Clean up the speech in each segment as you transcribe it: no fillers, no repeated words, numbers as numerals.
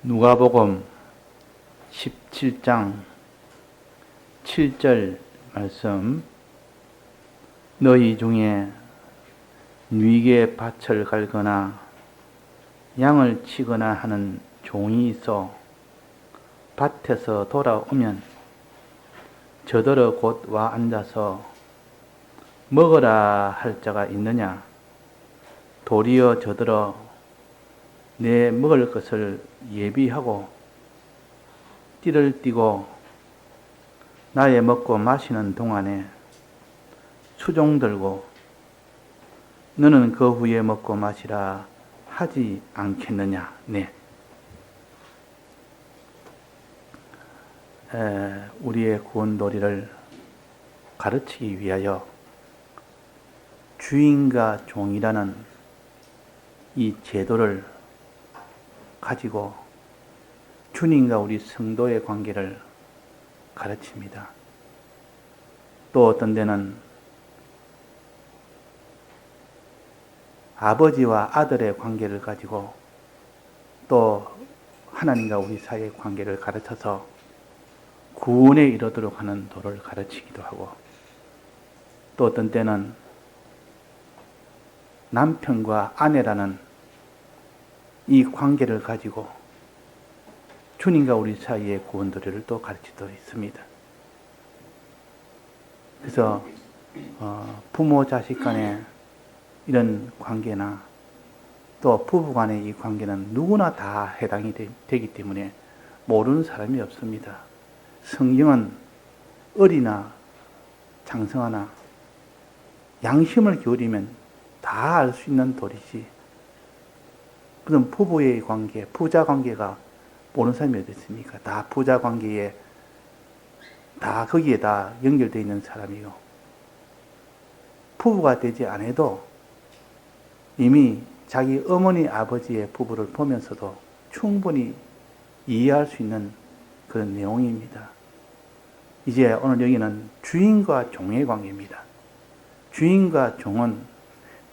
누가복음 17장 7절 말씀. 너희 중에 누이게 밭을 갈거나 양을 치거나 하는 종이 있어 밭에서 돌아오면 저더러 곧 와 앉아서 먹으라 할 자가 있느냐? 도리어 저더러 내 먹을 것을 예비하고 띠를 띠고 나의 먹고 마시는 동안에 수종 들고 너는 그 후에 먹고 마시라 하지 않겠느냐? 네. 우리의 구원도리를 가르치기 위하여 주인과 종이라는 이 제도를 가지고 주님과 우리 성도의 관계를 가르칩니다. 또 어떤 데는 아버지와 아들의 관계를 가지고 또 하나님과 우리 사이의 관계를 가르쳐서 구원에 이르도록 하는 도를 가르치기도 하고, 또 어떤 때는 남편과 아내라는 이 관계를 가지고 주님과 우리 사이의 구원도리를 또 가르치도 있습니다. 그래서 부모 자식 간의 이런 관계나 또 부부 간의 이 관계는 누구나 다 해당이 되기 때문에 모르는 사람이 없습니다. 성경은 어리나 장성하나 양심을 기울이면 다 알 수 있는 도리지, 무슨 부부의 관계, 부자 관계가 모르는 사람이 어디 있습니까? 다 부자 관계에 다 거기에 다 연결되어 있는 사람이고, 부부가 되지 않아도 이미 자기 어머니 아버지의 부부를 보면서도 충분히 이해할 수 있는 그런 내용입니다. 이제 오늘 여기는 주인과 종의 관계입니다. 주인과 종은,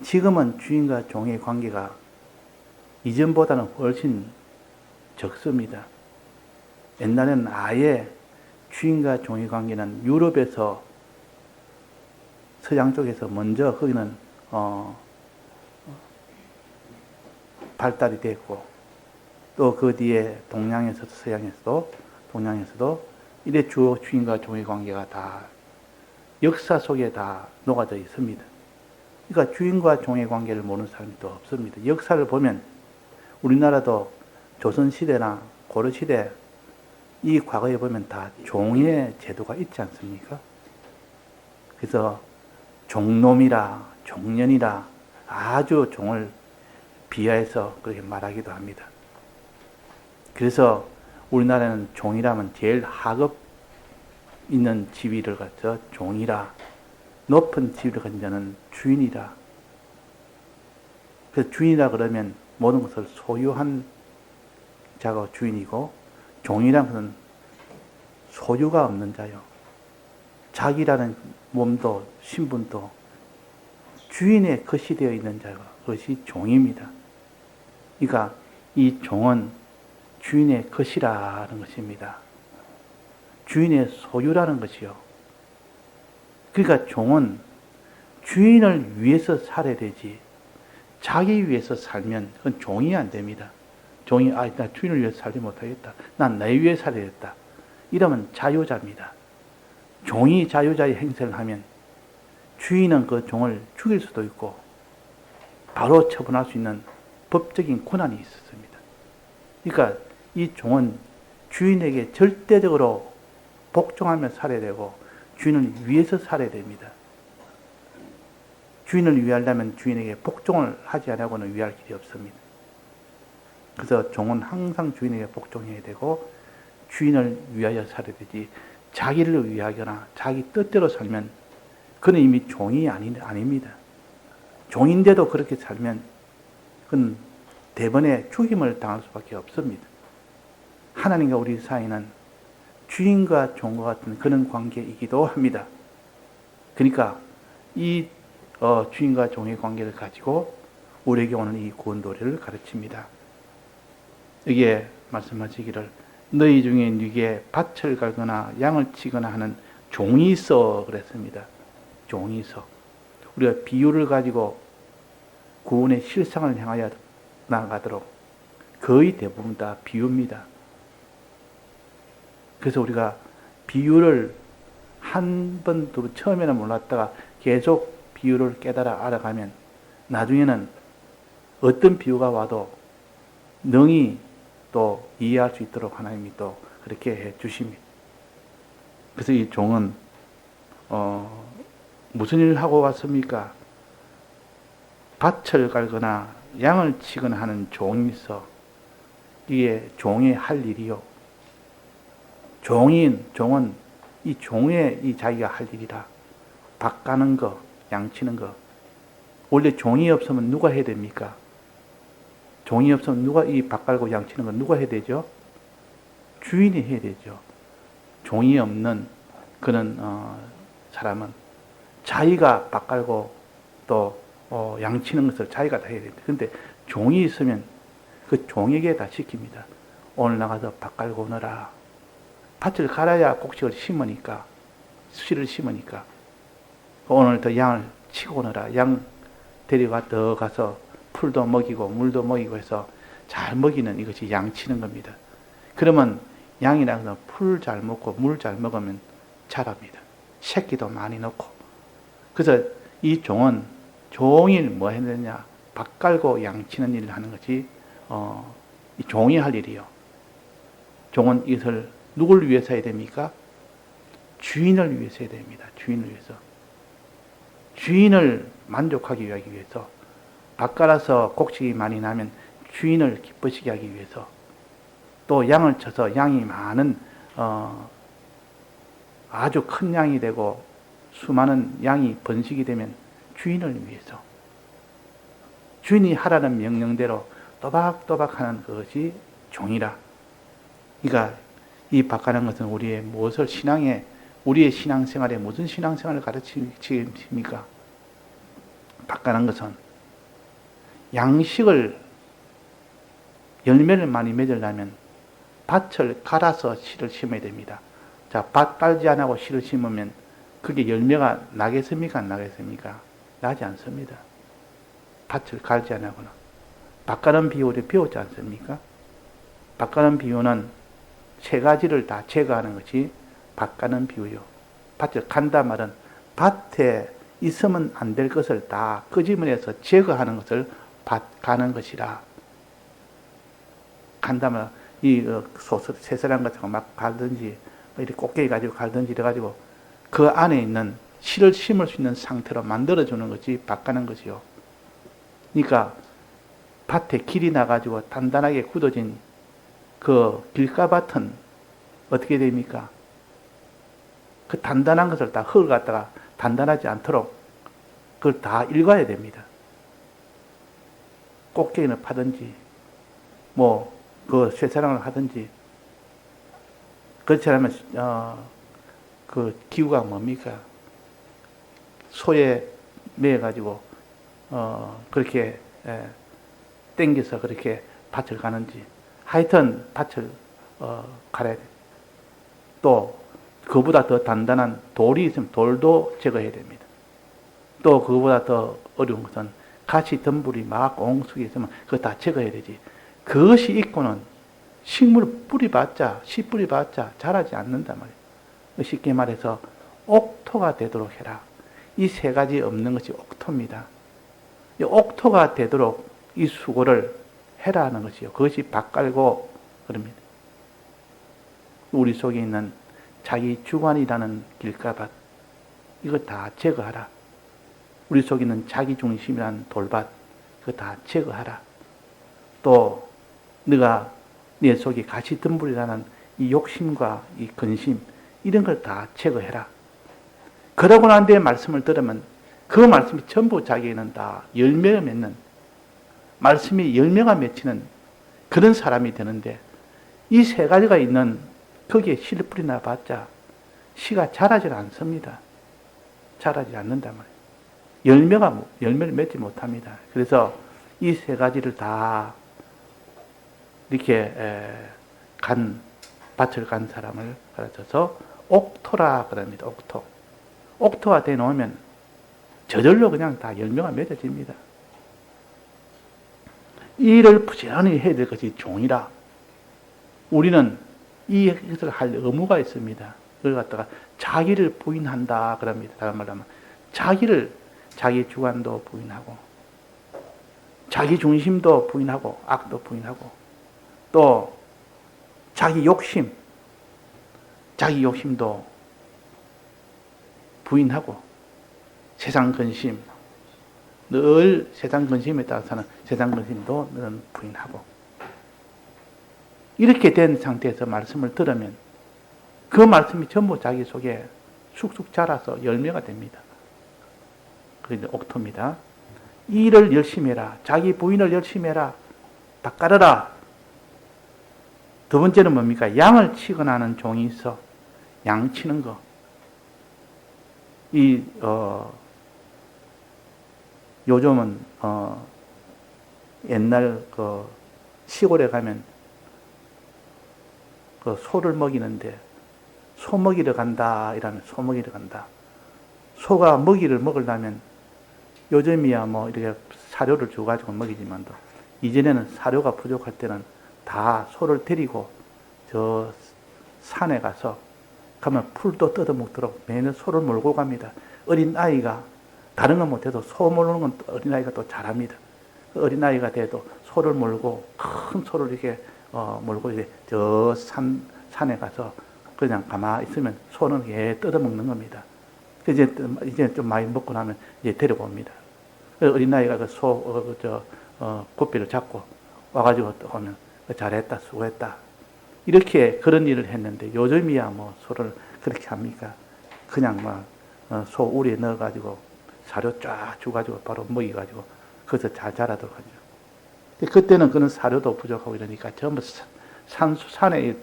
지금은 주인과 종의 관계가 이전보다는 훨씬 적습니다. 옛날에는 아예 주인과 종의 관계는 유럽에서, 서양 쪽에서 먼저 거기는 발달이 됐고, 또 그 뒤에 동양에서도 서양에서도 이래 주인과 종의 관계가 다 역사 속에 다 녹아져 있습니다. 그러니까 주인과 종의 관계를 모르는 사람이 또 없습니다. 역사를 보면 우리나라도 조선시대나 고려시대 이 과거에 보면 다 종의 제도가 있지 않습니까? 그래서 종놈이라 종년이라 아주 종을 비하해서 그렇게 말하기도 합니다. 그래서 우리나라는 종이라면 제일 하급 있는 지위를 갖춰 종이라, 높은 지위를 가진 자는 주인이라. 그래서 주인이라 그러면 모든 것을 소유한 자가 주인이고, 종이라는 것은 소유가 없는 자요. 자기라는 몸도 신분도 주인의 것이 되어 있는 자가 그것이 종입니다. 그러니까 이 종은 주인의 것이라는 것입니다. 주인의 소유라는 것이요. 그러니까 종은 주인을 위해서 살아야 되지, 자기 위해서 살면 그건 종이 안 됩니다. 종이 나 주인을 위해서 살지 못하겠다, 난 내 위해 살아야겠다, 이러면 자유자입니다. 종이 자유자의 행세를 하면 주인은 그 종을 죽일 수도 있고 바로 처분할 수 있는 법적인 권한이 있었습니다. 그러니까 이 종은 주인에게 절대적으로 복종하며 살아야 되고 주인을 위해서 살아야 됩니다. 주인을 위하려면 주인에게 복종을 하지 않고는 위할 길이 없습니다. 그래서 종은 항상 주인에게 복종해야 되고 주인을 위하여 살아야 되지, 자기를 위하거나 자기 뜻대로 살면 그는 이미 종이 아닙니다. 종인데도 그렇게 살면 그는 대번에 죽임을 당할 수밖에 없습니다. 하나님과 우리 사이는 주인과 종과 같은 그런 관계이기도 합니다. 그러니까 이 주인과 종의 관계를 가지고 우리에게 오는 이 구원도리를 가르칩니다. 여기에 말씀하시기를 너희 중에 네게 밭을 갈거나 양을 치거나 하는 종이 있어 그랬습니다. 종이 있어. 우리가 비유를 가지고 구원의 실상을 향하여 나아가도록 거의 대부분 다 비유입니다. 그래서 우리가 비유를 한 번, 두 번 처음에는 몰랐다가 계속 비유를 깨달아 알아가면 나중에는 어떤 비유가 와도 능히 또 이해할 수 있도록 하나님이 또 그렇게 해 주십니다. 그래서 이 종은 무슨 일을 하고 왔습니까? 밭을 갈거나 양을 치거나 하는 종이 있어. 이게 종의 할 일이요. 종은 이 종의 이 자기가 할 일이라. 밭 가는 거, 양 치는 거. 원래 종이 없으면 누가 해야 됩니까? 종이 없으면 누가 이 밭 갈고 양 치는 건 누가 해야 되죠? 주인이 해야 되죠. 종이 없는 그런 사람은 자기가 밭 갈고 또 양 치는 것을 자기가 다 해야 됩니다. 그런데 종이 있으면 그 종에게 다 시킵니다. 오늘 나가서 밭 갈고 오너라. 밭을 갈아야 곡식을 심으니까, 씨를 심으니까. 오늘 더 양을 치고 오너라. 양 데려가 더 가서 풀도 먹이고 물도 먹이고 해서 잘 먹이는 이것이 양 치는 겁니다. 그러면 양이라서 풀 잘 먹고 물 잘 먹으면 자랍니다. 새끼도 많이 넣고. 그래서 이 종은 종일 뭐 해야 되냐? 밭 갈고 양 치는 일을 하는 것이 이 종이 할 일이요. 종은 이것을 누굴 위해서 해야 됩니까? 주인을 위해서 해야 됩니다. 주인을 위해서. 주인을 만족하게 하기 위해서. 밭 갈아서 곡식이 많이 나면 주인을 기쁘시게 하기 위해서. 또 양을 쳐서 양이 많은 아주 큰 양이 되고 수많은 양이 번식이 되면 주인을 위해서. 주인이 하라는 명령대로 또박또박 하는 그것이 종이라. 그러니까 이 밭 가는 것은 우리의 무엇을 우리의 신앙생활에 무슨 신앙생활을 가르치십니까? 밭 가는 것은 양식을 열매를 많이 맺으려면 밭을 갈아서 씨를 심어야 됩니다. 자, 밭 깔지 안 하고 씨를 심으면 그게 열매가 나겠습니까? 안 나겠습니까? 나지 않습니다. 밭을 갈지 안 하거나. 밭 가는 비유를 배웠지 않습니까? 밭 가는 비유는 세 가지를 다 제거하는 것이 밭 가는 비유요. 밭을 간다 말은 밭에 있으면 안 될 것을 다 끄집어내서 제거하는 것을 밭 가는 것이라. 간다면 이 새사람 같은 거 막 갈든지 이렇게 꽃게기 가지고 갈든지 이래가지고 그 안에 있는 씨를 심을 수 있는 상태로 만들어주는 것이 밭 가는 것이요. 그러니까 밭에 길이 나가지고 단단하게 굳어진 그 길가밭은 어떻게 됩니까? 그 단단한 것을 다 흙을 갖다가 단단하지 않도록 그걸 다 읽어야 됩니다. 꽃게는 파든지 그 쇠사랑을 하든지. 그렇지 않으면 그 기구가 뭡니까? 소에 매가지고 그렇게 땡겨서 그렇게 밭을 가는지. 하여튼 밭을 갈아야 돼. 또 그보다 더 단단한 돌이 있으면 돌도 제거해야 됩니다. 또 그보다 더 어려운 것은 가시 덤불이 막 옹숙이 있으면 그거 다 제거해야 되지. 그것이 있고는 식물 뿌리봤자 씨 뿌리봤자 자라지 않는단 말이에요. 쉽게 말해서 옥토가 되도록 해라. 이 세 가지 없는 것이 옥토입니다. 이 옥토가 되도록 이 수고를 해라 하는 것이요. 그것이 밭 깔고 그럽니다. 우리 속에 있는 자기 주관이라는 길가밭, 이거 다 제거하라. 우리 속에 있는 자기 중심이라는 돌밭, 이거 다 제거하라. 또 네가 내 속에 가시덤불이라는 이 욕심과 이 근심, 이런 걸 다 제거해라. 그러고 난 뒤에 말씀을 들으면 그 말씀이 전부 자기에는 다 열매가 맺는, 말씀이 열매가 맺히는 그런 사람이 되는데, 이 세 가지가 있는 거기에 씨를 뿌리나 봤자 씨가 자라질 않습니다. 자라지 않는단 말이에요. 열매를 맺지 못합니다. 그래서 이 세 가지를 다 이렇게 밭을 간 사람을 가르쳐서 옥토라 그럽니다. 옥토. 옥토가 돼 놓으면 저절로 그냥 다 열매가 맺어집니다. 이 일을 부지런히 해야 될 것이 종이라. 우리는 이것을 할 의무가 있습니다. 그걸 갖다가 자기를 부인한다 그럽니다. 다른 말로 하면 자기 주관도 부인하고 자기 중심도 부인하고 악도 부인하고 또 자기 욕심도 부인하고 세상 근심, 늘 세상 근심에 따라서는 세상 근심도 늘 부인하고 이렇게 된 상태에서 말씀을 들으면 그 말씀이 전부 자기 속에 쑥쑥 자라서 열매가 됩니다. 그게 옥토입니다. 이 일을 열심히 해라. 자기 부인을 열심히 해라. 다 깔아라. 두 번째는 뭡니까? 양을 치거나 하는 종이 있어. 양 치는 거. 요즘은, 옛날 시골에 가면 소를 먹이는데, 소 먹이러 간다. 이러면 소 먹이러 간다. 소가 먹이를 먹으려면 요즘이야 뭐 이렇게 사료를 줘가지고 먹이지만도 이전에는 사료가 부족할 때는 다 소를 데리고 저 산에 가서 가면 풀도 뜯어먹도록 매년 소를 몰고 갑니다. 어린 아이가 다른 건 못해도 소 모르는 건 어린 아이가 또 잘합니다. 어린 아이가 돼도 소를 몰고 큰 소를 이렇게 몰고 이제 저 산에 가서 그냥 가만히 있으면 소는 예 뜯어먹는 겁니다. 이제 좀 많이 먹고 나면 이제 데리고 옵니다. 어린아이가 그 고삐를 잡고 와가지고 또 오면 잘했다, 수고했다. 이렇게 그런 일을 했는데 요즘이야 뭐 소를 그렇게 합니까? 그냥 소 우리에 넣어가지고 사료 쫙 주가지고 바로 먹여가지고 거기서 잘 자라도록 하죠. 그때는 그런 사료도 부족하고 이러니까 전부 산에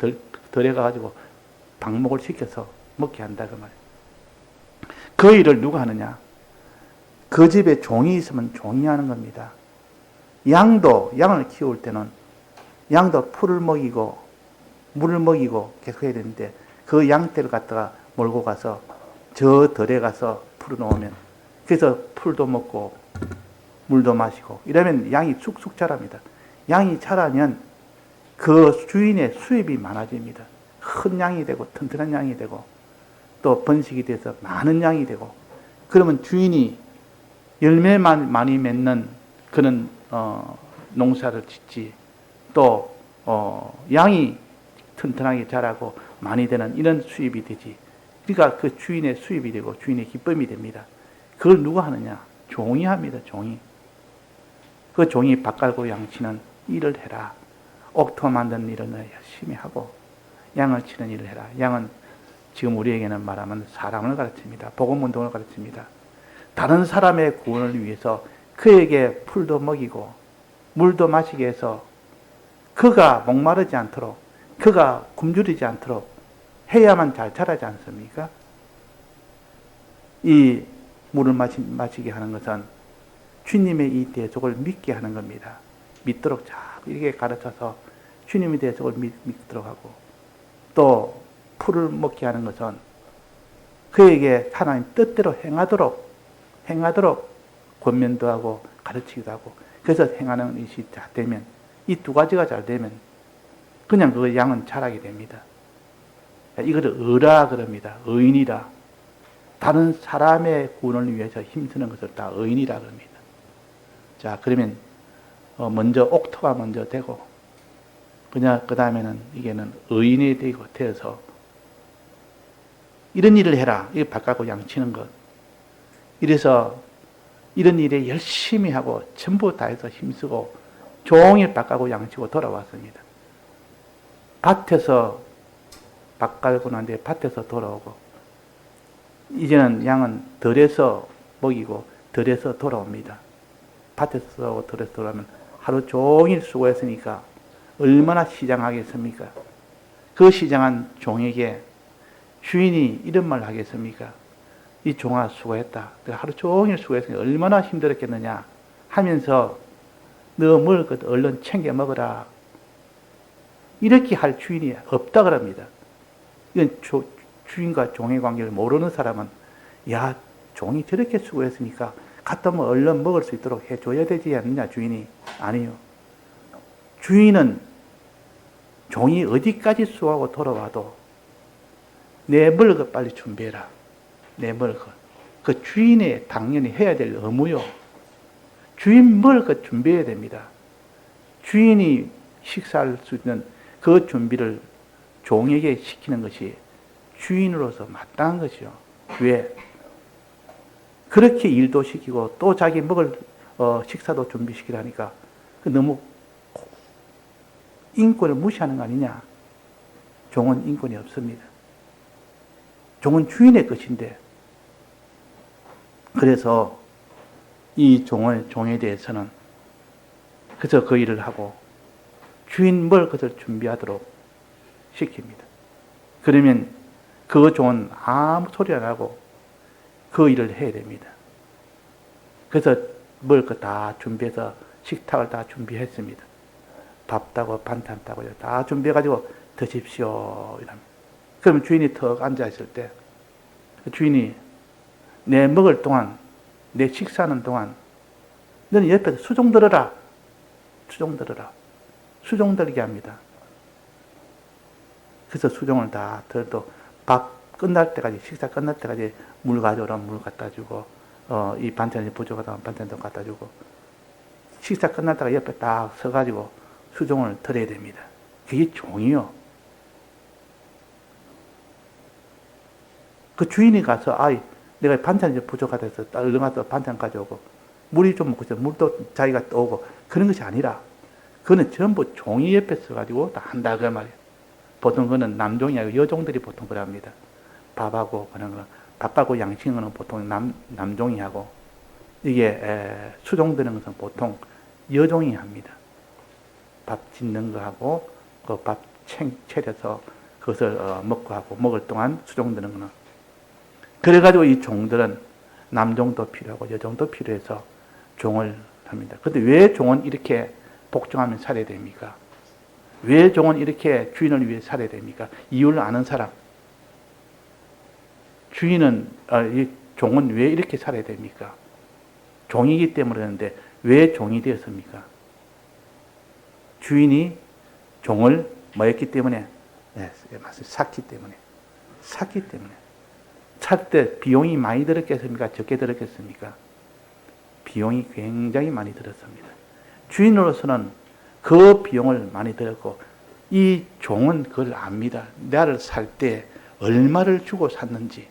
들어가가지고 방목을 시켜서 먹게 한다 그 말이에요. 그 일을 누가 하느냐? 그 집에 종이 있으면 종이 하는 겁니다. 양을 키울 때는 양도 풀을 먹이고 물을 먹이고 계속 해야 되는데 그 양떼를 갖다가 몰고 가서 저 덜에 가서 풀을 놓으면 그래서 풀도 먹고 물도 마시고 이러면 양이 쑥쑥 자랍니다. 양이 자라면 그 주인의 수입이 많아집니다. 큰 양이 되고 튼튼한 양이 되고 또 번식이 돼서 많은 양이 되고 그러면 주인이 열매만 많이 맺는 그런 농사를 짓지 또 양이 튼튼하게 자라고 많이 되는 이런 수입이 되지. 그러니까 그 주인의 수입이 되고 주인의 기쁨이 됩니다. 그걸 누가 하느냐? 종이 합니다. 종이. 그 종이 밥 갈고 양치는 일을 해라. 옥토 만드는 일을 열심히 하고 양을 치는 일을 해라. 양은 지금 우리에게는 말하면 사람을 가르칩니다. 복음운동을 가르칩니다. 다른 사람의 구원을 위해서 그에게 풀도 먹이고 물도 마시게 해서 그가 목마르지 않도록 그가 굶주리지 않도록 해야만 잘 자라지 않습니까? 이 물을 마시게 하는 것은 주님의 이 대속을 믿게 하는 겁니다. 믿도록 자꾸 이렇게 가르쳐서 주님의 대속을 믿도록 하고 또 풀을 먹게 하는 것은 그에게 하나님 뜻대로 행하도록 권면도 하고 가르치기도 하고 그래서 행하는 것이 잘 되면 이 두 가지가 잘 되면 그냥 그 양은 자라게 됩니다. 이거를 의라 그럽니다. 의인이라. 다른 사람의 구원을 위해서 힘쓰는 것을 다 의인이라 그럽니다. 자, 그러면 먼저 옥토가 먼저 되고 그냥 그 다음에는 이게는 의인이 되어서 이런 일을 해라. 이거 바꿔고 양치는 것. 이래서 이런 일에 열심히 하고 전부 다해서 힘쓰고 종일 밭가고 양치고 돌아왔습니다. 밭에서 밭 갈고 난 뒤에 밭에서 돌아오고 이제는 양은 덜해서 먹이고 덜해서 돌아옵니다. 밭에서 덜해서 돌아오면 하루 종일 수고했으니까 얼마나 시장하겠습니까? 그 시장한 종에게 주인이 이런 말 하겠습니까? 이 종아 수고했다. 내가 하루 종일 수고했으니 얼마나 힘들었겠느냐 하면서 너 먹을 것 얼른 챙겨 먹어라. 이렇게 할 주인이 없다 그럽니다. 이건 주인과 종의 관계를 모르는 사람은 야, 종이 저렇게 수고했으니까 갔다 오면 얼른 먹을 수 있도록 해줘야 되지 않느냐, 주인이. 아니요. 주인은 종이 어디까지 수고하고 돌아와도 내 먹을 것 빨리 준비해라. 내 먹을 것. 그 주인의 당연히 해야 될 의무요. 주인 먹을 것 준비해야 됩니다. 주인이 식사할 수 있는 그 준비를 종에게 시키는 것이 주인으로서 마땅한 것이요. 왜? 그렇게 일도 시키고 또 자기 먹을 식사도 준비시키라니까 너무 인권을 무시하는 거 아니냐? 종은 인권이 없습니다. 종은 주인의 것인데, 그래서 이 종에 대해서는 그저 그 일을 하고 주인 먹을 것을 준비하도록 시킵니다. 그러면 그 종은 아무 소리 안 하고 그 일을 해야 됩니다. 그래서 먹을 거 다 준비해서 식탁을 다 준비했습니다. 밥 따고 반찬 따고 다 준비해가지고 드십시오. 이랍니다. 그러면 주인이 턱 앉아있을 때 주인이 내 먹을 동안, 내 식사하는 동안 너는 옆에서 수종 들어라. 수종 들어라. 수종 들게 합니다. 그래서 수종을 다 들어도 밥 끝날 때까지, 식사 끝날 때까지 물 가져오라면 물 갖다 주고, 이 반찬이 부족하다면 반찬도 갖다 주고, 식사 끝날 때까지 옆에 딱 서가지고 수종을 들어야 됩니다. 그게 종이요. 그 주인이 가서, 내가 반찬이 부족하다 해서 얼른 가서 반찬 가져오고, 물이 좀 먹고 있어. 물도 자기가 떠오고, 그런 것이 아니라, 그거는 전부 종이 옆에 서가지고 다 한다, 그 말이에요. 보통 그거는 남종이 아니고 여종들이 보통 그래 합니다. 밥하고 그런 거, 밥하고 양식은 보통 남종이 하고, 이게 수종 드는 것은 보통 여종이 합니다. 밥 짓는 거 하고, 그 밥 차려서 그것을 먹고 하고, 먹을 동안 수종 드는 거는. 그래가지고 이 종들은 남종도 필요하고 여종도 필요해서 종을 합니다. 근데 왜 종은 이렇게 복종하면 살아야 됩니까? 왜 종은 이렇게 주인을 위해 살아야 됩니까? 이유를 아는 사람. 이 종은 왜 이렇게 살아야 됩니까? 종이기 때문에 그러는데 왜 종이 되었습니까? 주인이 종을 뭐였기 때문에? 네, 맞습니다. 샀기 때문에. 샀기 때문에. 살 때 비용이 많이 들었겠습니까? 적게 들었겠습니까? 비용이 굉장히 많이 들었습니다. 주인으로서는 그 비용을 많이 들었고, 이 종은 그걸 압니다. 나를 살 때 얼마를 주고 샀는지,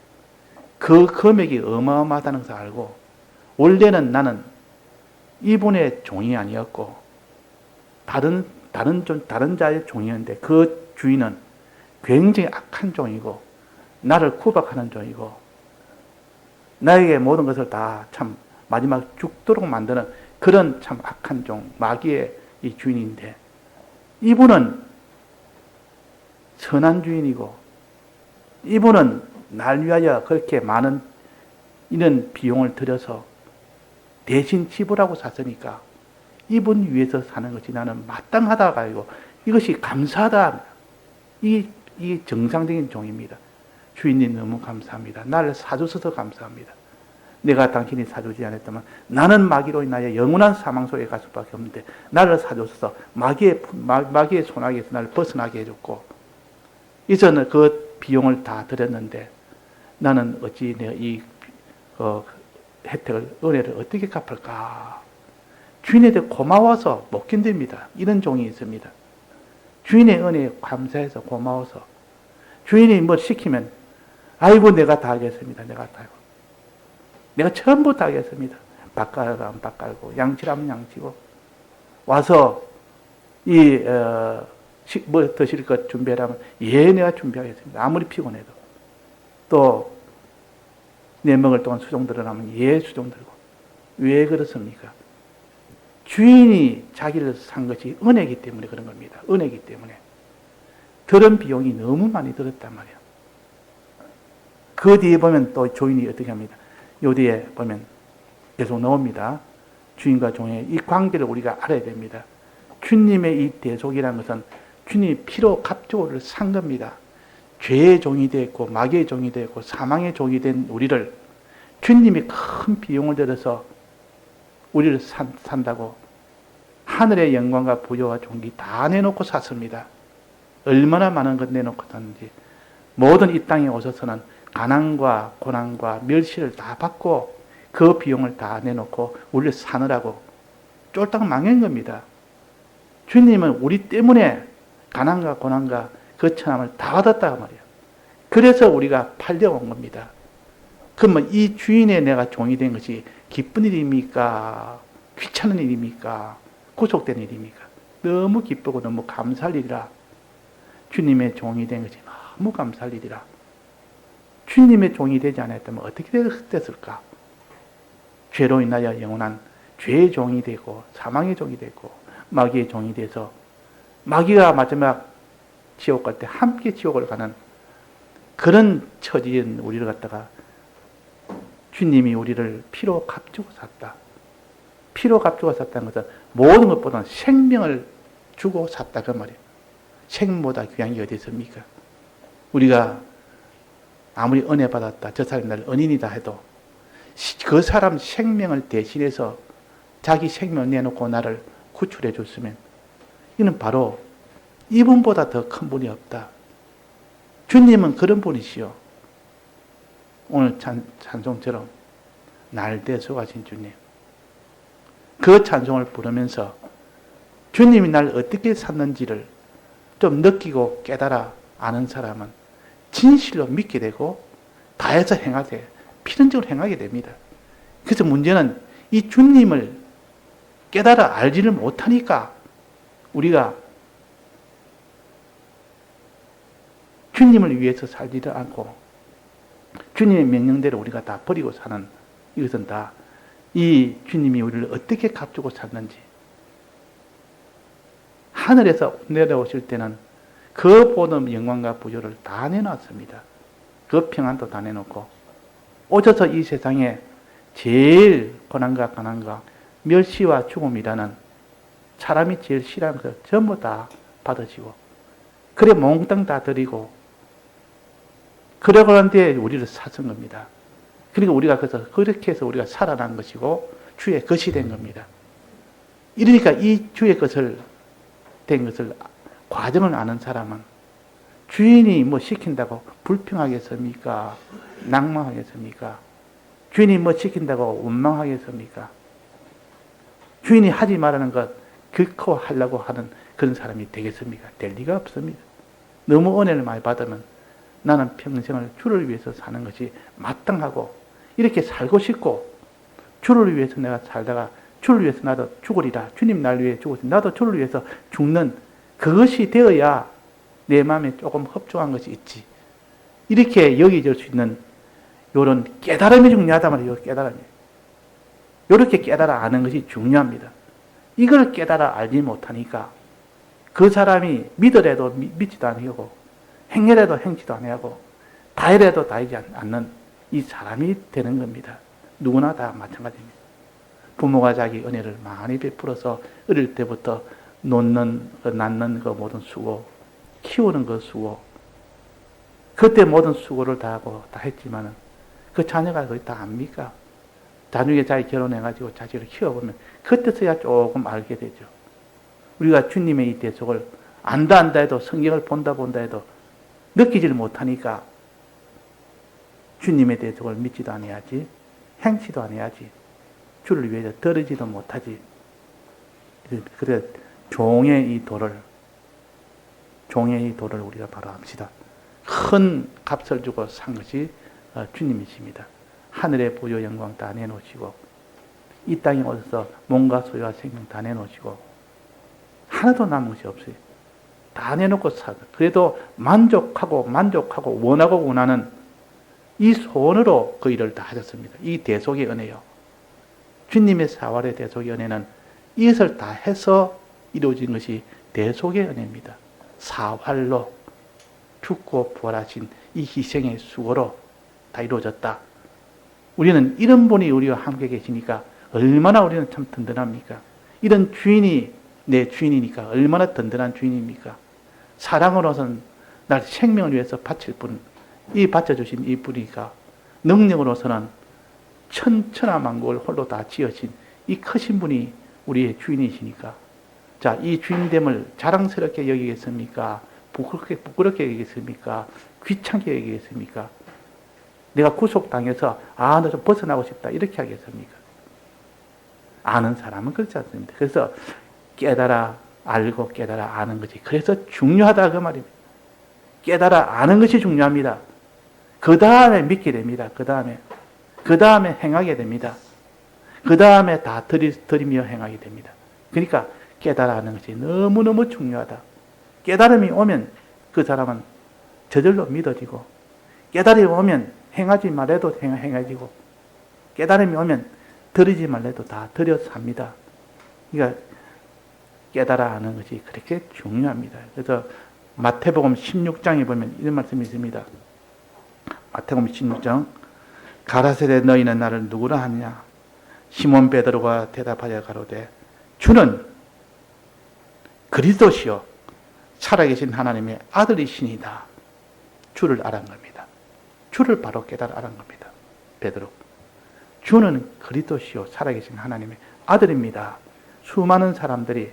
그 금액이 어마어마하다는 것을 알고, 원래는 나는 이분의 종이 아니었고, 다른 자의 종이었는데, 그 주인은 굉장히 악한 종이고, 나를 구박하는 종이고, 나에게 모든 것을 다 참 마지막 죽도록 만드는 그런 참 악한 종, 마귀의 이 주인인데, 이분은 선한 주인이고, 이분은 날 위하여 그렇게 많은 이런 비용을 들여서 대신 지불하고 샀으니까 이분 위해서 사는 것이 나는 마땅하다가 아니고 이것이 감사하다. 이 정상적인 종입니다. 주인님 너무 감사합니다. 나를 사주셔서 감사합니다. 내가 당신이 사주지 않았다면 나는 마귀로 인하여 영원한 사망 속에 갈 수밖에 없는데 나를 사주셔서 마귀의 손아귀에서 나를 벗어나게 해줬고, 이제는 그 비용을 다 들였는데 나는 어찌 내가 이 혜택을, 은혜를 어떻게 갚을까? 주인에 대해 고마워서 못 견딥니다. 이런 종이 있습니다. 주인의 은혜에 감사해서 고마워서, 주인이 뭐 시키면 아이고 내가 다 하겠습니다. 내가 전부 다 하겠습니다. 밥 깔으라면 밥 깔고, 양치라면 양치고, 와서 뭐 드실 것 준비하라면 내가 준비하겠습니다. 아무리 피곤해도. 또 내 먹을 동안 수종 들으라면 수종 들고. 왜 그렇습니까? 주인이 자기를 산 것이 은혜이기 때문에 그런 겁니다. 은혜이기 때문에. 들은 비용이 너무 많이 들었단 말이에요. 그 뒤에 보면 또 주인이 어떻게 합니다. 요 뒤에 보면 계속 나옵니다. 주인과 종의 이 관계를 우리가 알아야 됩니다. 주님의 이 대속이라는 것은 주님이 피로 값주고 우리를 산 겁니다. 죄의 종이 되었고 마귀의 종이 되었고 사망의 종이 된 우리를 주님이 큰 비용을 들여서 우리를 산다고 하늘의 영광과 부여와 존귀 다 내놓고 샀습니다. 얼마나 많은 것 내놓고 샀는지. 모든 이 땅에 오셔서는 가난과 고난과 멸시를 다 받고 그 비용을 다 내놓고 우리를 사느라고 쫄딱 망한 겁니다. 주님은 우리 때문에 가난과 고난과 거처함을 다 받았다 말이에요. 그래서 우리가 팔려온 겁니다. 그러면 이 주인의 내가 종이 된 것이 기쁜 일입니까? 귀찮은 일입니까? 구속된 일입니까? 너무 기쁘고 너무 감사할 일이라. 주님의 종이 된 것이 너무 감사할 일이라. 주님의 종이 되지 않았다면 어떻게 됐을까? 죄로 인하여 영원한 죄의 종이 되고 사망의 종이 되고 마귀의 종이 돼서 마귀가 마지막 지옥 갈 때 함께 지옥을 가는 그런 처지인 우리를 갖다가 주님이 우리를 피로 값주고 샀다. 피로 값주고 샀다는 것은 모든 것보다 생명을 주고 샀다 그 말이에요. 생명보다 귀한 게 어디 있습니까? 우리가 아무리 은혜 받았다, 저 사람이 나를 은인이다 해도 그 사람 생명을 대신해서 자기 생명을 내놓고 나를 구출해 줬으면 이는 바로 이분보다 더 큰 분이 없다. 주님은 그런 분이시요. 오늘 찬송처럼 날 대속하신 주님. 그 찬송을 부르면서 주님이 날 어떻게 샀는지를 좀 느끼고 깨달아 아는 사람은 진실로 믿게 되고 다해서 행하게, 필연적으로 행하게 됩니다. 그래서 문제는 이 주님을 깨달아 알지를 못하니까 우리가 주님을 위해서 살지를 않고 주님의 명령대로 우리가 다 버리고 사는 이것은 다 이 주님이 우리를 어떻게 값주고 샀는지 하늘에서 내려오실 때는 그 보는 영광과 부조를 다 내놨습니다. 그 평안도 다 내놓고 오셔서 이 세상에 제일 고난과 가난과 멸시와 죽음이라는 사람이 제일 싫어하는 것 전부 다 받으시고 그래 몽땅 다 드리고 그러고 난 뒤에 우리를 사신 겁니다. 그러니까 우리가 그렇게 해서 우리가 살아난 것이고 주의 것이 된 겁니다. 이러니까 이 주의 것을 된 것을 과정을 아는 사람은 주인이 뭐 시킨다고 불평하겠습니까? 낭망하겠습니까? 주인이 뭐 시킨다고 원망하겠습니까? 주인이 하지 말라는 것 결코 하려고 하는 그런 사람이 되겠습니까? 될 리가 없습니다. 너무 은혜를 많이 받으면 나는 평생을 주를 위해서 사는 것이 마땅하고 이렇게 살고 싶고 주를 위해서 내가 살다가 주를 위해서 나도 죽으리라. 주님 날 위해 죽으시 나도 주를 위해서 죽는 그것이 되어야 내 마음에 조금 흡족한 것이 있지. 이렇게 여겨질 수 있는 이런 깨달음이 중요하단 말이에요. 깨달음이. 이렇게 깨달아 아는 것이 중요합니다. 이걸 깨달아 알지 못하니까 그 사람이 믿으래도 믿지도 아니하고 행해래도 행치도 아니하고 다이래도 다이지 않는 이 사람이 되는 겁니다. 누구나 다 마찬가지입니다. 부모가 자기 은혜를 많이 베풀어서 어릴 때부터 낳는 그 모든 수고, 키우는 그 수고, 그때 모든 수고를 다 하고 다 했지만은 그 자녀가 거의 다 압니까? 나중에 자기 결혼해가지고 자식을 키워보면 그때서야 조금 알게 되죠. 우리가 주님의 이 대속을 안다 해도 성경을 본다 해도 느끼지를 못하니까 주님의 대속을 믿지도 아니하지 행치도 아니하지 주를 위해서 들으지도 못하지. 그래 종의 이 도를 우리가 바로 합시다. 큰 값을 주고 산 것이 주님이십니다. 하늘의 부요 영광 다 내놓으시고 이 땅에 오셔서 몸과 소유와 생명 다 내놓으시고 하나도 남은 것이 없어요. 다 내놓고 사. 그래도 만족하고 원하고 원하는 이 소원으로 그 일을 다 하셨습니다. 이 대속의 은혜요. 주님의 사활의 대속의 은혜는 이것을 다 해서 이루어진 것이 대속의 은혜입니다. 사활로 죽고 부활하신 이 희생의 수고로 다 이루어졌다. 우리는 이런 분이 우리와 함께 계시니까 얼마나 우리는 참 든든합니까? 이런 주인이 내 주인이니까 얼마나 든든한 주인입니까? 사랑으로서는 날 생명을 위해서 바칠 분, 이 바쳐주신 이 분이니까 능력으로서는 천천하만국을 홀로 다 지으신 이 크신 분이 우리의 주인이시니까 자, 이 주인됨을 자랑스럽게 여기겠습니까? 부끄럽게 여기겠습니까? 귀찮게 여기겠습니까? 내가 구속당해서 너 좀 벗어나고 싶다 이렇게 하겠습니까? 아는 사람은 그렇지 않습니다. 그래서 깨달아 알고 깨달아 아는 것이 그래서 중요하다 그 말입니다. 깨달아 아는 것이 중요합니다. 그 다음에 믿게 됩니다. 그 다음에 행하게 됩니다. 그 다음에 다 들이며 행하게 됩니다. 그러니까 깨달아 아는 것이 너무너무 중요하다. 깨달음이 오면 그 사람은 저절로 믿어지고 깨달음이 오면 행하지 말래도 행해지고 깨달음이 오면 들이지 말래도 다 들여서 합니다. 그러니까 깨달아 아는 것이 그렇게 중요합니다. 그래서 마태복음 16장에 보면 이런 말씀이 있습니다. 마태복음 16장 가라사대 너희는 나를 누구라 하느냐 시몬 베드로가 대답하여 가로되 주는 그리스도시요 살아계신 하나님의 아들이시니다. 주를 알은 겁니다. 주를 바로 깨달아 알은 겁니다. 베드로. 주는 그리스도시요 살아계신 하나님의 아들입니다. 수많은 사람들이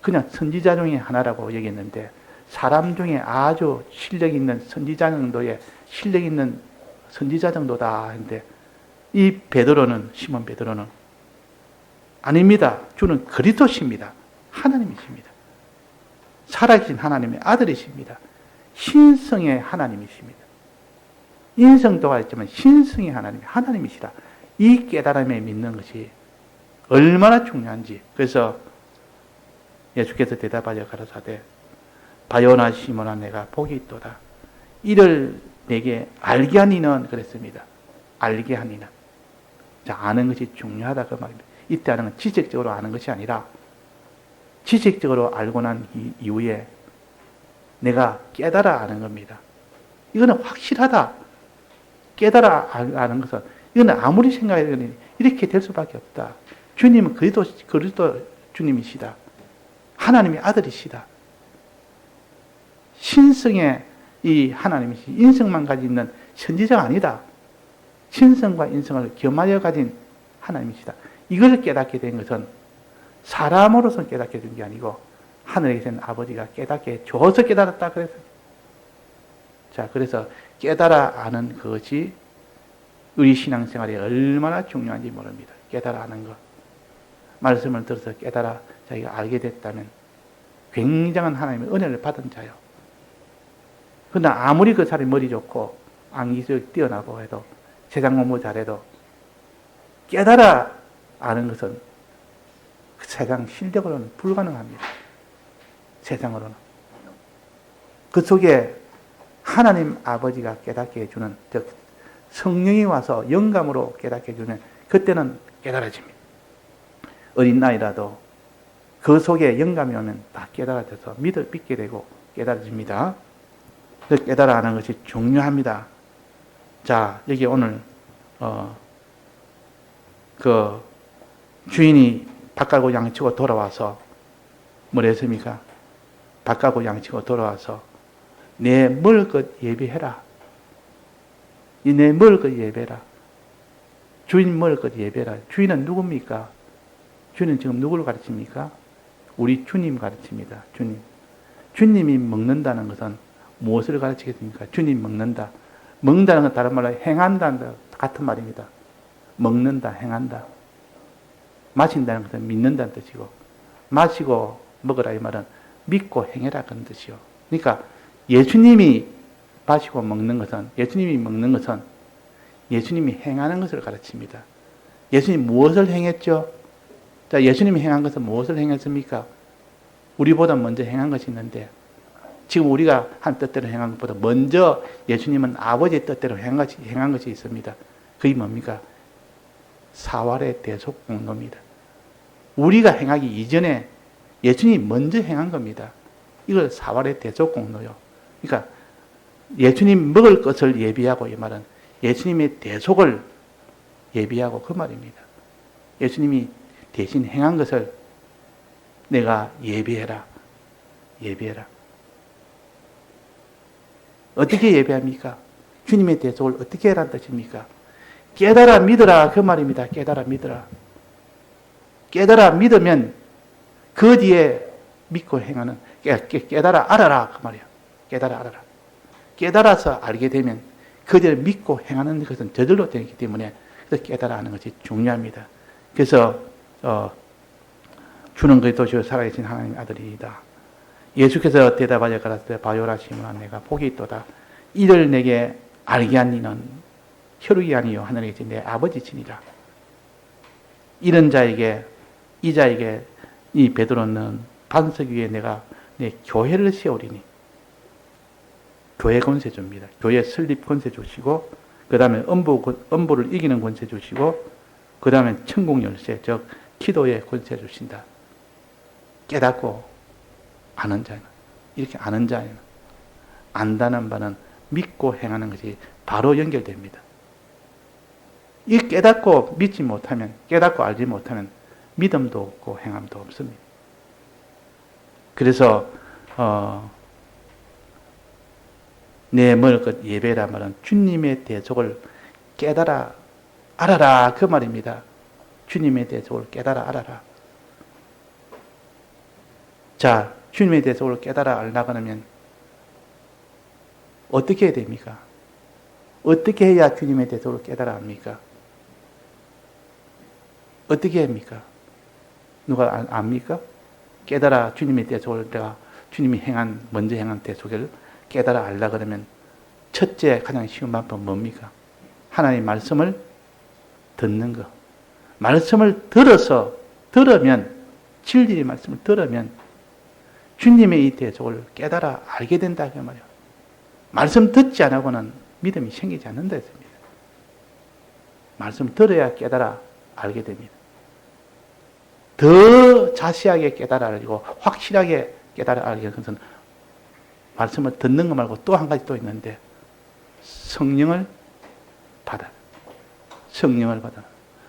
그냥 선지자 중에 하나라고 여겼는데 사람 중에 아주 실력 있는 선지자 정도의 실력 있는 선지자 정도다 했는데 이 베드로는 시몬 베드로는 아닙니다. 주는 그리스도십니다. 하나님이십니다. 살아계신 하나님의 아들이십니다. 신성의 하나님이십니다. 인성도가 있지만 신성의 하나님이시라. 이 깨달음에 믿는 것이 얼마나 중요한지. 그래서 예수께서 대답하여 가라사대 바요나 시몬아 내가 복이 있도다. 이를 내게 알게 하니는 그랬습니다. 알게 하니는. 자, 아는 것이 중요하다 그 말입니다. 이때 아는 건 지식적으로 아는 것이 아니라 지식적으로 알고 난 이후에 내가 깨달아 아는 겁니다. 이거는 확실하다. 깨달아 아는 것은 이거는 아무리 생각해도 이렇게 될 수밖에 없다. 주님은 그리스도 주님이시다. 하나님의 아들이시다. 신성의 이 하나님이시 인성만 가지고 있는 선지자가 아니다. 신성과 인성을 겸하여 가진 하나님이시다. 이걸 깨닫게 된 것은 사람으로서 깨닫게 된 게 아니고 하늘에 계신 아버지가 깨닫게 줘서 깨달았다 그랬어요. 자, 그래서 깨달아 아는 것이 우리 신앙생활에 얼마나 중요한지 모릅니다. 깨달아 아는 것. 말씀을 들어서 깨달아 자기가 알게 됐다면 굉장한 하나님의 은혜를 받은 자요. 그러나 아무리 그 사람이 머리 좋고 암기술이 뛰어나고 해도 세상 공부 잘해도 깨달아 아는 것은 그 세상 실력으로는 불가능합니다. 세상으로는. 그 속에 하나님 아버지가 깨닫게 해주는, 즉 성령이 와서 영감으로 깨닫게 해주면 그때는 깨달아집니다. 어린 나이라도 그 속에 영감이 오면 다 깨달아져서 믿게 되고 깨달아집니다. 그래서 깨달아 아는 것이 중요합니다. 자, 여기 오늘 그 주인이 밥 깔고 양치고 돌아와서 뭐라 했습니까? 밥 깔고 양치고 돌아와서 내 먹을 것 예비해라. 내 먹을 것 예배라. 주인 먹을 것 예배라. 주인은 누굽니까? 주인은 지금 누구를 가르칩니까? 우리 주님 가르칩니다. 주님. 주님이 먹는다는 것은 무엇을 가르치겠습니까? 주님 먹는다. 먹는다는 건 다른 말로 행한다는 같은 말입니다. 먹는다, 행한다. 마신다는 것은 믿는다는 뜻이고, 마시고 먹으라 이 말은 믿고 행해라 그런 뜻이요. 그러니까 예수님이 마시고 먹는 것은, 예수님이 먹는 것은 예수님이 행하는 것을 가르칩니다. 예수님이 무엇을 행했죠? 자, 예수님이 행한 것은 무엇을 행했습니까? 우리보다 먼저 행한 것이 있는데, 지금 우리가 한 뜻대로 행한 것보다 먼저 예수님은 아버지의 뜻대로 행한 것이 있습니다. 그게 뭡니까? 사활의 대속 공로입니다. 우리가 행하기 이전에 예수님이 먼저 행한 겁니다. 이걸 사활의 대속 공로요. 그러니까 예수님 먹을 것을 예비하고, 이 말은 예수님의 대속을 예비하고 그 말입니다. 예수님이 대신 행한 것을 내가 예비해라. 예비해라. 어떻게 예배합니까? 주님의 대속을 어떻게 하라는 뜻입니까? 깨달아 믿어라 그 말입니다. 깨달아 믿어라. 깨달아 믿으면 그 뒤에 믿고 행하는 깨달아 알아라 그 말이야. 깨달아 알아라. 깨달아서 알게 되면 그 뒤에 믿고 행하는 것은 저절로 되기 때문에 그래서 깨달아 하는 것이 중요합니다. 그래서 주는 그리스도시요 살아계신 하나님의 아들이다. 예수께서 대답하여 가라사대 바요라 시몬아 내가 복이 있도다. 이를 내게 알게 한 이는 혈육이 아니요 하늘에 계신 내 아버지시니라. 이런 자에게 이 자에게 이 베드로는 반석 위에 내가 내 교회를 세우리니 교회 권세 줍니다. 교회 설립 권세 주시고 그 다음에 음부를 이기는 권세 주시고 그 다음에 천국 열쇠 즉 기도의 권세 주신다. 깨닫고 아는 자는 이렇게 아는 자는 안다는 바는 믿고 행하는 것이 바로 연결됩니다. 이 깨닫고 믿지 못하면 깨닫고 알지 못하면 믿음도 없고 행함도 없습니다. 그래서 내 먹을 것 예배란 말은 주님의 대속을 깨달아 알아라 그 말입니다. 주님의 대속을 깨달아 알아라. 자, 주님의 대속을 깨달아 알려고 하면 어떻게 해야 됩니까? 어떻게 해야 주님의 대속을 깨달아 압니까? 어떻게 합니까? 누가 압니까? 깨달아 주님의 대속을 내가 주님이 먼저 행한 대속을 깨달아 알라 그러면 첫째 가장 쉬운 방법은 뭡니까? 하나님의 말씀을 듣는 것. 말씀을 들으면 진리의 말씀을 들으면 주님의 이 대속을 깨달아 알게 된다 그 말이에요. 말씀 듣지 않고는 믿음이 생기지 않는다 했습니다. 말씀 들어야 깨달아 알게 됩니다. 더 자세하게 깨달아 알고 확실하게 깨달아 알게 되는 것은 말씀을 듣는 것 말고 또 한 가지 또 있는데 성령을 받아. 성령을 받아.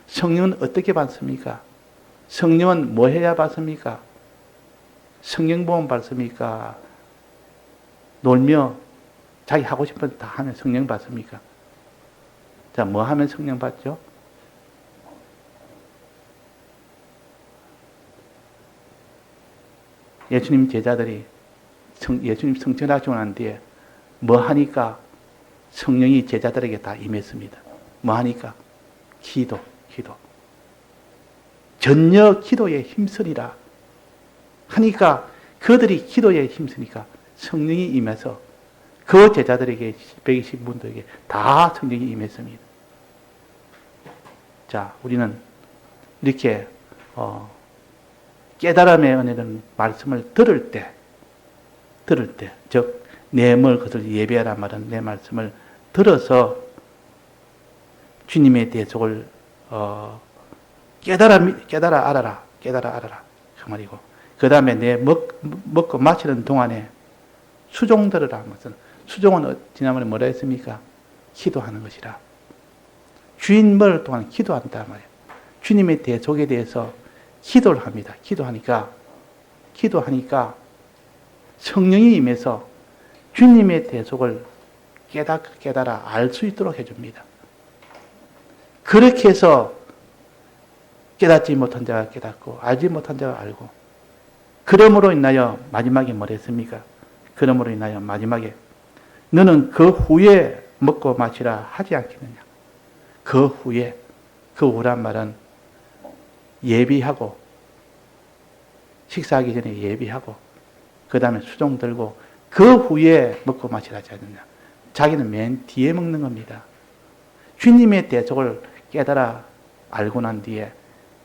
성령은 어떻게 받습니까? 성령은 뭐 해야 받습니까? 성령보험 받습니까? 놀며 자기 하고 싶은 다 하면 성령 받습니까? 자, 뭐 하면 성령 받죠? 예수님 제자들이 예수님 성천하시고 난 뒤에 뭐 하니까 성령이 제자들에게 다 임했습니다. 뭐 하니까? 기도. 전혀 기도에 힘쓰리라 하니까 그들이 기도에 힘쓰니까 성령이 임해서 그 제자들에게 120분들에게 다 성령이 임했습니다. 자, 우리는 이렇게 깨달음의 은혜는 말씀을 들을 때, 즉, 내 뭘 것을 예배하라 말은 내 말씀을 들어서 주님의 대속을 깨달아 알아라. 그 말이고. 그 다음에 내 먹고 마시는 동안에 수종 들으라 하는 것은 수종은 지난번에 뭐라 했습니까? 기도하는 것이라. 주인 먹을 동안 기도한다 말이에요. 주님의 대속에 대해서 기도를 합니다. 기도하니까 성령이 임해서 주님의 대속을 깨달아 알 수 있도록 해줍니다. 그렇게 해서 깨닫지 못한 자가 깨닫고 알지 못한 자가 알고 그러므로 인하여 마지막에 뭐라 했습니까? 그러므로 인하여 마지막에 너는 그 후에 먹고 마시라 하지 않겠느냐. 그 후란 말은 예비하고 식사하기 전에 예비하고 그 다음에 수종 들고 그 후에 먹고 마시라 하지 않느냐. 자기는 맨 뒤에 먹는 겁니다. 주님의 대속을 깨달아 알고 난 뒤에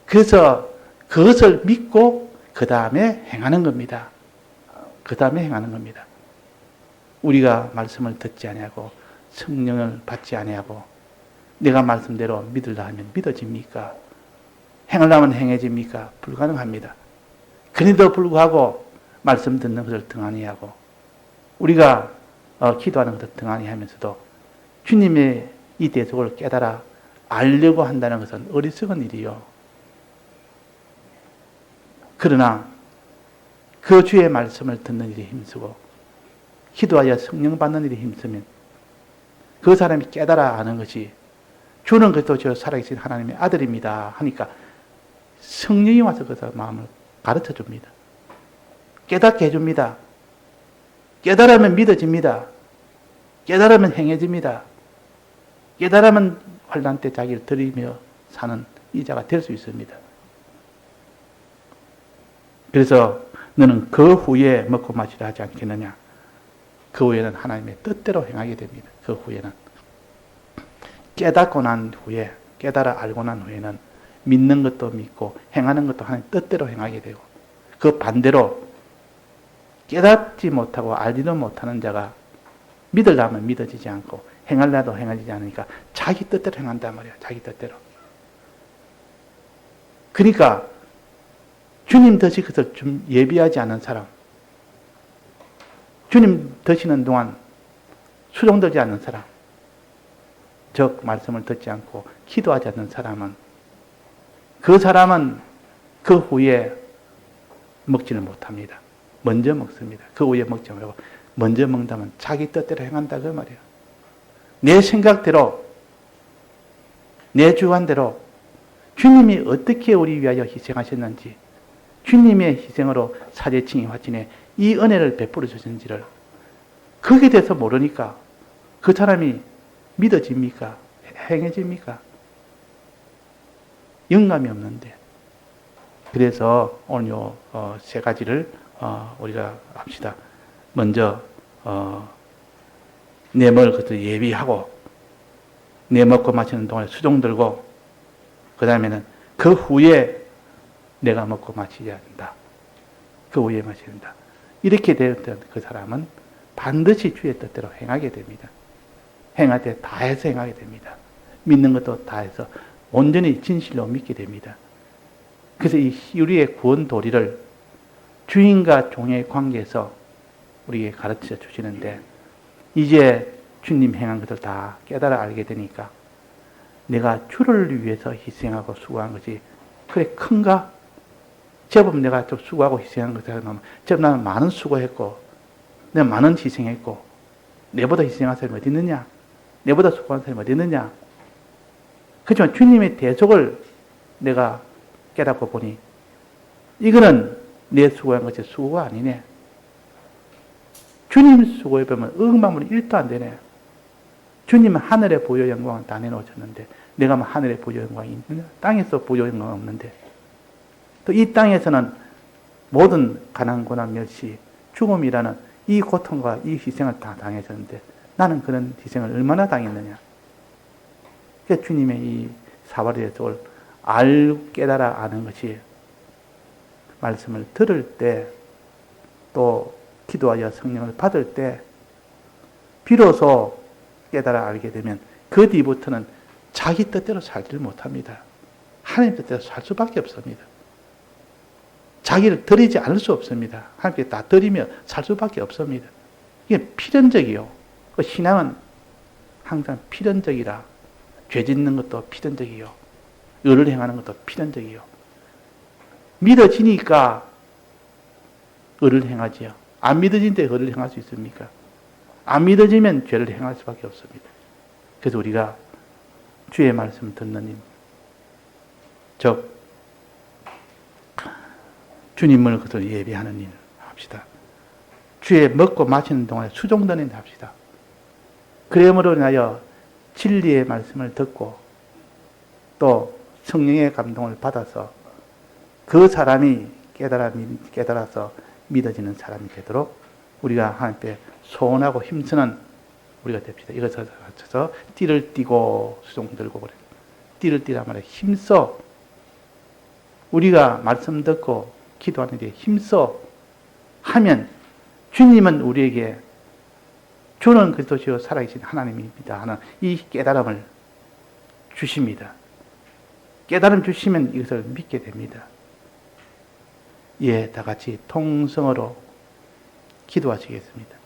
그래서 그것을 믿고 그 다음에 행하는 겁니다. 우리가 말씀을 듣지 아니하고 성령을 받지 아니하고 내가 말씀대로 믿으려 하면 믿어집니까? 행하려면 행해집니까? 불가능합니다. 그런데도 불구하고 말씀 듣는 것을 등한히 하고 우리가 기도하는 것을 등한히 하면서도 주님의 이 대속을 깨달아 알려고 한다는 것은 어리석은 일이요. 그러나 그 주의 말씀을 듣는 일이 힘쓰고 기도하여 성령 받는 일에 힘쓰면 그 사람이 깨달아 아는 것이 주는 그리스도 살아계신 하나님의 아들입니다 하니까 성령이 와서 그 사람 마음을 가르쳐 줍니다. 깨닫게 해줍니다. 깨달으면 믿어집니다. 깨달으면 행해집니다. 깨달으면 환난 때 자기를 들이며 사는 이자가 될 수 있습니다. 그래서 너는 그 후에 먹고 마시라 하지 않겠느냐. 그 후에는 하나님의 뜻대로 행하게 됩니다. 그 후에는 깨닫고 난 후에, 깨달아 알고 난 후에는 믿는 것도 믿고 행하는 것도 하나님 뜻대로 행하게 되고, 그 반대로 깨닫지 못하고 알지도 못하는 자가 믿으려면 믿어지지 않고 행하려도 행하지 않으니까 자기 뜻대로 행한단 말이야. 자기 뜻대로. 그러니까 주님 드실 것을 좀 예비하지 않은 사람, 주님 드시는 동안 수종들지 않는 사람, 즉 말씀을 듣지 않고 기도하지 않는 사람은, 그 사람은 그 후에 먹지를 못합니다. 먼저 먹습니다. 그 후에 먹지 말고 먼저 먹다면 자기 뜻대로 행한다 그 말이에요. 내 생각대로, 내 주관대로 주님이 어떻게 우리 위하여 희생하셨는지, 주님의 희생으로 사제층이 화친에 이 은혜를 베풀어 주셨는지를 거기에 대해서 모르니까 그 사람이 믿어집니까? 행해집니까? 영감이 없는데. 그래서 오늘 요 세 가지를 우리가 합시다. 먼저 내 먹을 것을 예비하고, 내 먹고 마시는 동안에 수종 들고, 그 다음에는 그 후에 내가 먹고 마시지 않는다. 그 후에 마셔야 된다. 이렇게 되었던 그 사람은 반드시 주의 뜻대로 행하게 됩니다. 행할 때 다해서 행하게 됩니다. 믿는 것도 다해서 온전히 진실로 믿게 됩니다. 그래서 이 우리의 구원 도리를 주인과 종의 관계에서 우리에게 가르쳐 주시는데, 이제 주님 행한 것을 다 깨달아 알게 되니까 내가 주를 위해서 희생하고 수고한 것이 그래 큰가? 제법 내가 좀 수고하고 희생한 것을 생각하면 제법 나는 많은 수고했고 내가 많은 희생했고 내보다 희생한 사람이 어디 있느냐? 내보다 수고한 사람이 어디 있느냐? 그렇지만 주님의 대속을 내가 깨닫고 보니 이거는 내 수고한 것이 수고가 아니네. 주님 수고에 보면 억만물이 1도 안 되네. 주님은 하늘의 보혈 영광을 다 내놓으셨는데 내가 뭐 하늘의 보혈 영광이 있느냐? 땅에서 보혈 영광이 없는데, 또 이 땅에서는 모든 가난, 고난, 멸시, 죽음이라는 이 고통과 이 희생을 다 당했었는데 나는 그런 희생을 얼마나 당했느냐. 그러니까 주님의 이 사발의 속을 깨달아 아는 것이 말씀을 들을 때, 또 기도하여 성령을 받을 때 비로소 깨달아 알게 되면 그 뒤부터는 자기 뜻대로 살지를 못합니다. 하나님 뜻대로 살 수밖에 없습니다. 자기를 드리지 않을 수 없습니다. 하나님께 다 드리며 살 수밖에 없습니다. 이게 필연적이요. 그 신앙은 항상 필연적이라. 죄 짓는 것도 필연적이요. 의를 행하는 것도 필연적이요. 믿어지니까 의를 행하지요. 안 믿어진데 의를 행할 수 있습니까? 안 믿어지면 죄를 행할 수밖에 없습니다. 그래서 우리가 주의 말씀 듣는 일, 즉 주님을 그것을 예비하는 일 합시다. 주의 먹고 마시는 동안에 수종드는 일 합시다. 그러므로 인하여 진리의 말씀을 듣고 또 성령의 감동을 받아서 그 사람이 깨달아서 믿어지는 사람이 되도록 우리가 하나님께 소원하고 힘쓰는 우리가 됩시다. 이것을 갖춰서 띠를 띠고 수종 들고 그래. 띠를 띠란 말에 힘써. 우리가 말씀 듣고 기도하는 데 힘써 하면 주님은 우리에게 주는 그리스도시요 살아계신 하나님입니다 하는 이 깨달음을 주십니다. 깨달음 주시면 이것을 믿게 됩니다. 예, 다 같이 통성으로 기도하시겠습니다.